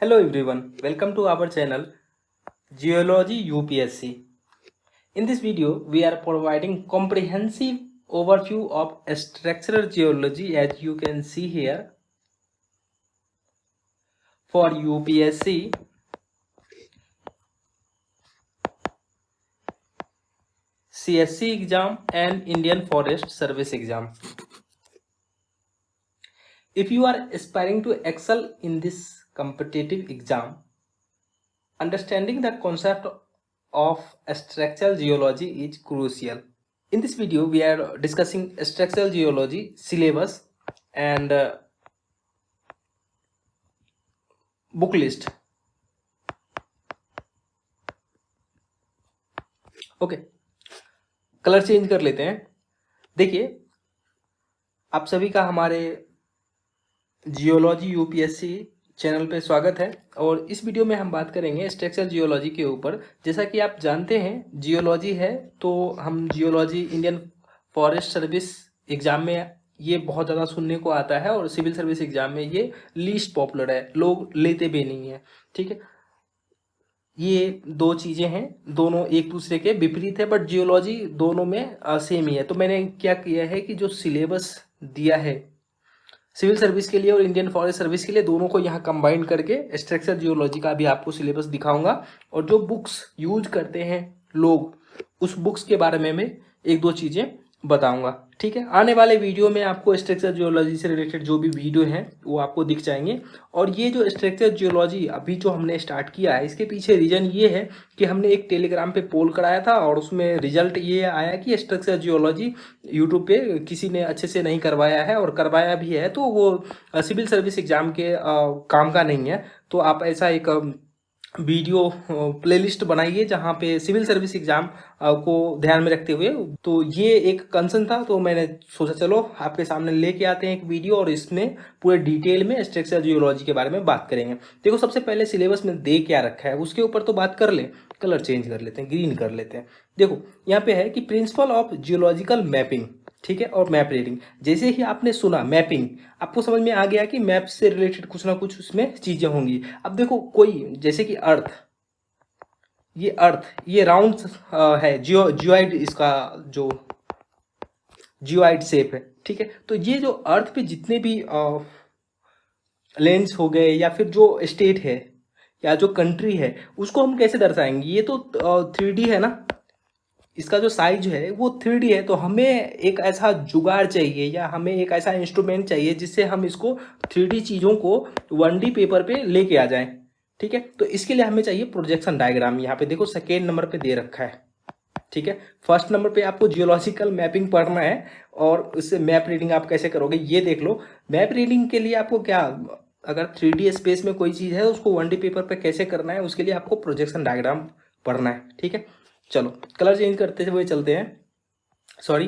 Hello everyone, welcome to our channel Geology UPSC. In this video, we are providing comprehensive overview of structural geology as you can see here for UPSC, CSC exam and Indian Forest Service exam. If you are aspiring to excel in this competitive exam, understanding the concept of structural geology is crucial. In this video, we are discussing structural geology syllabus and book list. Okay, colour change कर लेते हैं। देखिए, आप सभी का हमारे geology UPSC channel पे स्वागत है और इस वीडियो में हम बात करेंगे स्ट्रक्चरल जियोलॉजी के ऊपर। जैसा कि आप जानते हैं, जियोलॉजी है तो हम geology Indian forest service exam में ये बहुत ज़्यादा सुनने को आता है और सिविल सर्विस एग्जाम में ये लीस्ट पॉपुलर है, लोग लेते भी नहीं है। ठीक है, ये दो चीज़ें हैं, दोनों एक दूसरे के विपरीत है, बट जियोलॉजी दोनों में सेम ही है। तो मैंने क्या किया है कि जो सिलेबस दिया है सिविल सर्विस के लिए और इंडियन फॉरेस्ट सर्विस के लिए, दोनों को यहाँ कंबाइन करके स्ट्रक्चर जियोलॉजी का भी आपको सिलेबस दिखाऊंगा और जो बुक्स यूज करते हैं लोग, उस बुक्स के बारे में मैं एक दो चीज़ें बताऊंगा। ठीक है, आने वाले वीडियो में आपको स्ट्रक्चर जियोलॉजी से रिलेटेड जो भी वीडियो हैं वो आपको दिख जाएंगे। और ये जो स्ट्रक्चर जियोलॉजी अभी जो हमने स्टार्ट किया है, इसके पीछे रीजन ये है कि हमने एक टेलीग्राम पे पोल कराया था और उसमें रिजल्ट ये आया कि स्ट्रक्चर जियोलॉजी यूट्यूब पे किसी ने अच्छे से नहीं करवाया है, और करवाया भी है तो वो सिविल सर्विस एग्जाम के काम का नहीं है। तो आप ऐसा एक वीडियो प्लेलिस्ट बनाइए जहाँ पे सिविल सर्विस एग्जाम को ध्यान में रखते हुए, तो ये एक कंसर्न था, तो मैंने सोचा चलो आपके सामने लेके आते हैं एक वीडियो और इसमें पूरे डिटेल में स्ट्रक्चरल जियोलॉजी के बारे में बात करेंगे। देखो, सबसे पहले सिलेबस में दे क्या रखा है उसके ऊपर तो बात कर ले। कलर चेंज कर लेते हैं, ग्रीन कर लेते हैं। देखो, यहाँ पे है कि प्रिंसिपल ऑफ जियोलॉजिकल मैपिंग, ठीक है, और मैप रीडिंग। जैसे ही आपने सुना मैपिंग, आपको समझ में आ गया कि मैप से रिलेटेड कुछ ना कुछ उसमें चीजें होंगी। अब देखो, कोई जैसे कि अर्थ, ये राउंड है, जियोइड, इसका जो जियोइड शेप है। ठीक है, तो ये जो अर्थ पे जितने भी लैंड्स हो गए या फिर जो स्टेट है या जो कंट्री है, उसको हम कैसे दर्शाएंगे? ये तो 3D है ना, इसका जो साइज है वो 3D है। तो हमें एक ऐसा जुगाड़ चाहिए या हमें एक ऐसा इंस्ट्रूमेंट चाहिए जिससे हम इसको 3D चीज़ों को 1D पेपर पे लेके आ जाएं। ठीक है, तो इसके लिए हमें चाहिए प्रोजेक्शन डायग्राम। यहाँ पे देखो, सेकेंड नंबर पे दे रखा है। ठीक है, फर्स्ट नंबर पे आपको जियोलॉजिकल मैपिंग पढ़ना है और उससे मैप रीडिंग आप कैसे करोगे ये देख लो। मैप रीडिंग के लिए आपको क्या, अगर 3D स्पेस में कोई चीज़ है उसको 1D पेपर पे कैसे करना है, उसके लिए आपको प्रोजेक्शन डायग्राम पढ़ना है। ठीक है, चलो कलर चेंज करते हुए चलते हैं। सॉरी,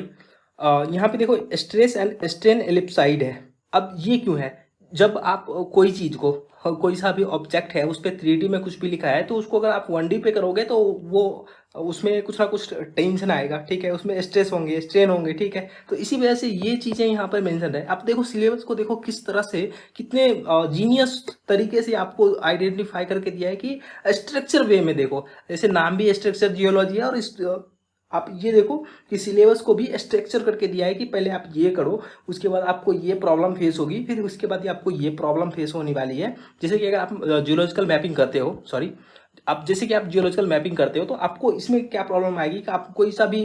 यहाँ पे देखो स्ट्रेस एंड स्ट्रेन एलिप्साइड है। अब ये क्यों है? जब आप कोई चीज़ को, कोई सा भी ऑब्जेक्ट है उस पर 3D में कुछ भी लिखा है, तो उसको अगर आप 1D पे करोगे तो वो उसमें कुछ ना कुछ टेंशन आएगा। ठीक है, उसमें स्ट्रेस होंगे, स्ट्रेन होंगे। ठीक है, तो इसी वजह से ये चीज़ें यहाँ पर मेंशन है। आप देखो सिलेबस को, देखो किस तरह से, कितने जीनियस तरीके से आपको आइडेंटिफाई करके दिया है कि स्ट्रक्चर वे में। देखो, जैसे नाम भी स्ट्रक्चर जियोलॉजी है और आप ये देखो कि सिलेबस को भी स्ट्रक्चर करके दिया है कि पहले आप ये करो, उसके बाद आपको ये प्रॉब्लम फेस होगी, फिर उसके बाद आपको ये प्रॉब्लम फेस होने वाली है। जैसे कि अगर आप जियोलॉजिकल मैपिंग करते हो, सॉरी, आप जैसे कि आप जियोलॉजिकल मैपिंग करते हो, तो आपको इसमें क्या प्रॉब्लम आएगी कि आप कोई सा भी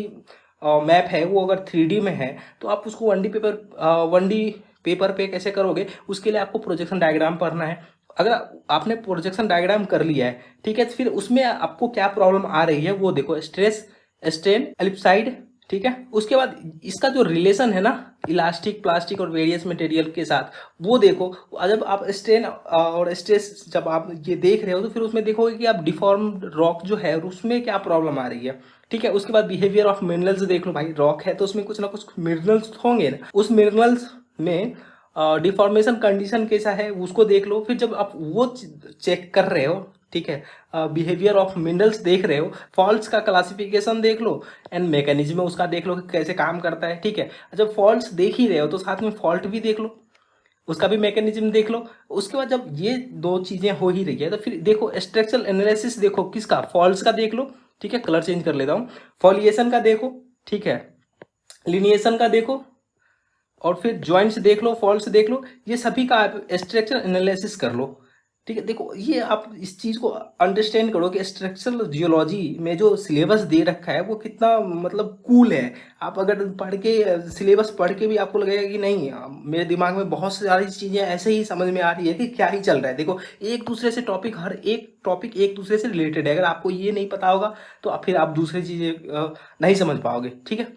मैप है वो अगर 3D में है तो आप उसको 1D पेपर पे कैसे करोगे, उसके लिए आपको प्रोजेक्शन डायग्राम पढ़ना है। अगर आपने प्रोजेक्शन डायग्राम कर लिया है, ठीक है, तो फिर उसमें आपको क्या प्रॉब्लम आ रही है वो देखो, स्ट्रेस, स्ट्रेन, एलिप्साइड। ठीक है, उसके बाद इसका जो रिलेशन है ना इलास्टिक, प्लास्टिक और वेरियस मटेरियल के साथ, वो देखो। जब आप स्ट्रेन और स्ट्रेस जब आप ये देख रहे हो तो फिर उसमें देखोगे कि आप डिफॉर्म्ड रॉक जो है उसमें क्या प्रॉब्लम आ रही है। ठीक है, उसके बाद बिहेवियर ऑफ मिनरल्स देख लो। भाई, रॉक है तो उसमें कुछ ना कुछ मिनरल्स होंगे ना, उस मिनरल्स में डिफॉर्मेशन कंडीशन कैसा है उसको देख लो। फिर जब आप वो चेक कर रहे हो, ठीक है, बिहेवियर ऑफ मिनरल्स देख रहे हो, फॉल्ट्स का क्लासिफिकेशन देख लो एंड मैकेनिज्म उसका देख लो कि कैसे काम करता है। ठीक है, जब फॉल्ट्स देख ही रहे हो तो साथ में फॉल्ट भी देख लो। उसका भी मैकेनिज्म देख लो। उसके बाद जब ये दो चीज़ें हो ही रही है तो फिर देखो स्ट्रक्चरल एनालिसिस देखो किसका, फॉल्स का देख लो, ठीक है, कलर चेंज कर लेता हूँ, फॉलिएशन का देखो, ठीक है, लिनिएशन का देखो, और फिर जॉइंट्स देख लो, फॉल्ट्स देख लो, ये सभी का आप स्ट्रक्चर एनालिसिस कर लो, ठीक है। देखो ये आप इस चीज़ को अंडरस्टैंड करो कि स्ट्रक्चरल जियोलॉजी में जो सिलेबस दे रखा है वो कितना मतलब कूल है। आप अगर पढ़ के सिलेबस पढ़ के भी आपको लगेगा कि नहीं, मेरे दिमाग में बहुत सारी चीज़ें ऐसे ही समझ में आ रही है कि क्या ही चल रहा है। देखो एक दूसरे से टॉपिक, हर एक टॉपिक एक दूसरे से रिलेटेड है। अगर आपको ये नहीं पता होगा तो फिर आप दूसरी चीज़ें नहीं समझ पाओगे, ठीक है।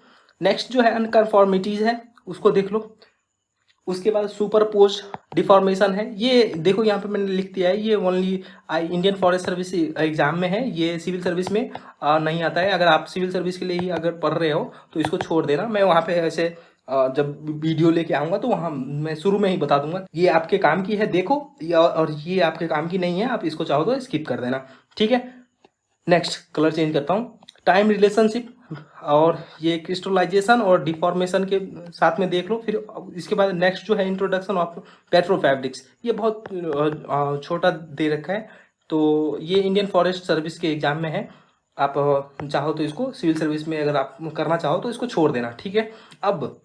नेक्स्ट जो है अनकन्फॉर्मिटीज़ है, उसको देख लो। उसके बाद सुपरपोज डिफॉर्मेशन है, ये देखो यहाँ पे मैंने लिख दिया है, ये only Indian forest service exam में है, ये सिविल सर्विस में नहीं आता है। अगर आप सिविल सर्विस के लिए ही अगर पढ़ रहे हो तो इसको छोड़ देना, मैं वहाँ पे ऐसे जब वीडियो लेके आऊँगा तो वहाँ मैं शुरू में ही बता दूंगा ये आपके काम की है देखो, और ये आपके काम की नहीं है, आप इसको चाहो तो स्किप कर देना, ठीक है। नेक्स्ट कलर चेंज करता हूँ, टाइम रिलेशनशिप और ये क्रिस्टलाइजेशन और डिफॉर्मेशन के साथ में देख लो। फिर इसके बाद नेक्स्ट जो है इंट्रोडक्शन ऑफ पेट्रोफैब्रिक्स, ये बहुत छोटा दे रखा है, तो ये इंडियन फॉरेस्ट सर्विस के एग्जाम में है। आप चाहो तो इसको सिविल सर्विस में अगर आप करना चाहो तो इसको छोड़ देना, ठीक है। अब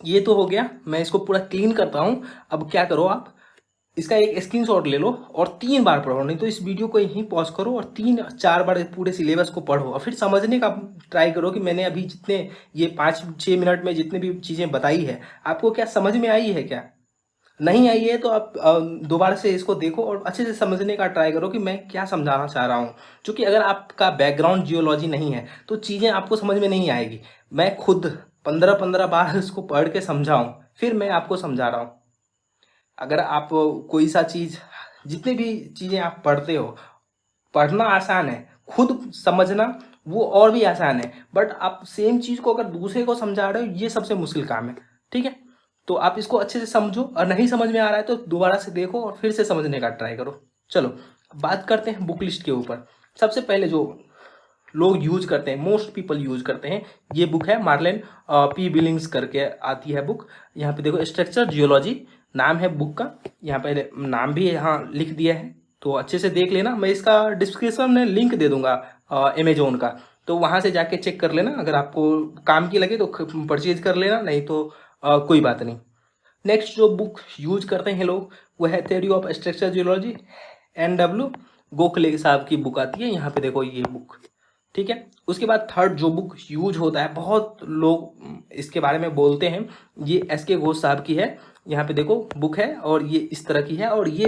ये तो हो गया, मैं इसको पूरा क्लीन करता हूँ। अब क्या करो, आप इसका एक स्क्रीनशॉट ले लो और 3 बार पढ़ो, नहीं तो इस वीडियो को यहीं पॉज करो और 3-4 बार पूरे सिलेबस को पढ़ो और फिर समझने का ट्राई करो कि मैंने अभी जितने ये 5-6 मिनट में जितने भी चीज़ें बताई है आपको क्या समझ में आई है। क्या नहीं आई है तो आप दोबारा से इसको देखो और अच्छे से समझने का ट्राई करो कि मैं क्या समझाना चाह रहा हूँ। क्योंकि अगर आपका बैकग्राउंड जियोलॉजी नहीं है तो चीज़ें आपको समझ में नहीं आएगी। मैं खुद 15-15 बार इसको पढ़ के समझाऊँ फिर मैं आपको समझा रहा हूँ। अगर आप कोई सा चीज़, जितने भी चीज़ें आप पढ़ते हो, पढ़ना आसान है, खुद समझना वो और भी आसान है, बट आप सेम चीज़ को अगर दूसरे को समझा रहे हो ये सबसे मुश्किल काम है, ठीक है। तो आप इसको अच्छे से समझो और नहीं समझ में आ रहा है तो दोबारा से देखो और फिर से समझने का ट्राई करो। चलो बात करते हैं बुक लिस्ट के ऊपर। सबसे पहले जो लोग यूज करते हैं, मोस्ट पीपल यूज करते हैं, ये बुक है मार्लेन पी बिलिंग्स करके आती है बुक। यहाँ पे देखो स्ट्रक्चर जियोलॉजी नाम है बुक का, यहाँ पे नाम भी यहाँ लिख दिया है, तो अच्छे से देख लेना। मैं इसका डिस्क्रिप्शन में लिंक दे दूंगा अमेजोन का, तो वहाँ से जाके चेक कर लेना। अगर आपको काम की लगे तो परचेज कर लेना, नहीं तो कोई बात नहीं। नेक्स्ट जो बुक यूज करते हैं लोग वो है theory of structure geology, NW Gokhale साहब की बुक आती है। यहाँ पे देखो ये बुक, ठीक है। उसके बाद थर्ड जो बुक यूज होता है, बहुत लोग इसके बारे में बोलते हैं, ये SK घोष साहब की है। यहाँ पे देखो बुक है और ये इस तरह की है और ये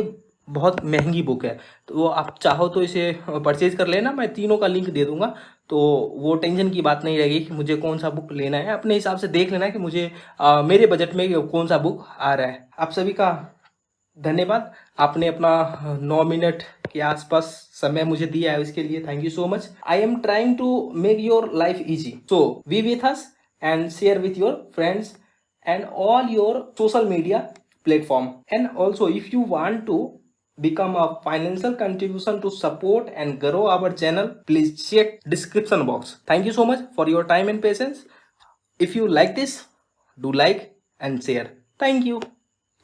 बहुत महंगी बुक है, तो आप चाहो तो इसे परचेज कर लेना। मैं तीनों का लिंक दे दूंगा, तो वो टेंशन की बात नहीं रहेगी कि मुझे कौन सा बुक लेना है। अपने हिसाब से देख लेना कि मुझे मेरे बजट में कौन सा बुक आ रहा है। आप सभी का धन्यवाद, आपने अपना 9 मिनट के आसपास समय मुझे दिया है, इसके लिए thank you so much. I am trying to make your life easy, so be with us and share with your friends and all your social media platform. And also if you want to become a financial contribution to support and grow our channel, please check description box. Thank you so much for your time and patience. If you like this, do like and share. Thank you.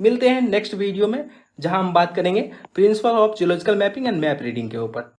मिलते हैं next video में जहां हम बात करेंगे principle of geological mapping and map reading के ऊपर।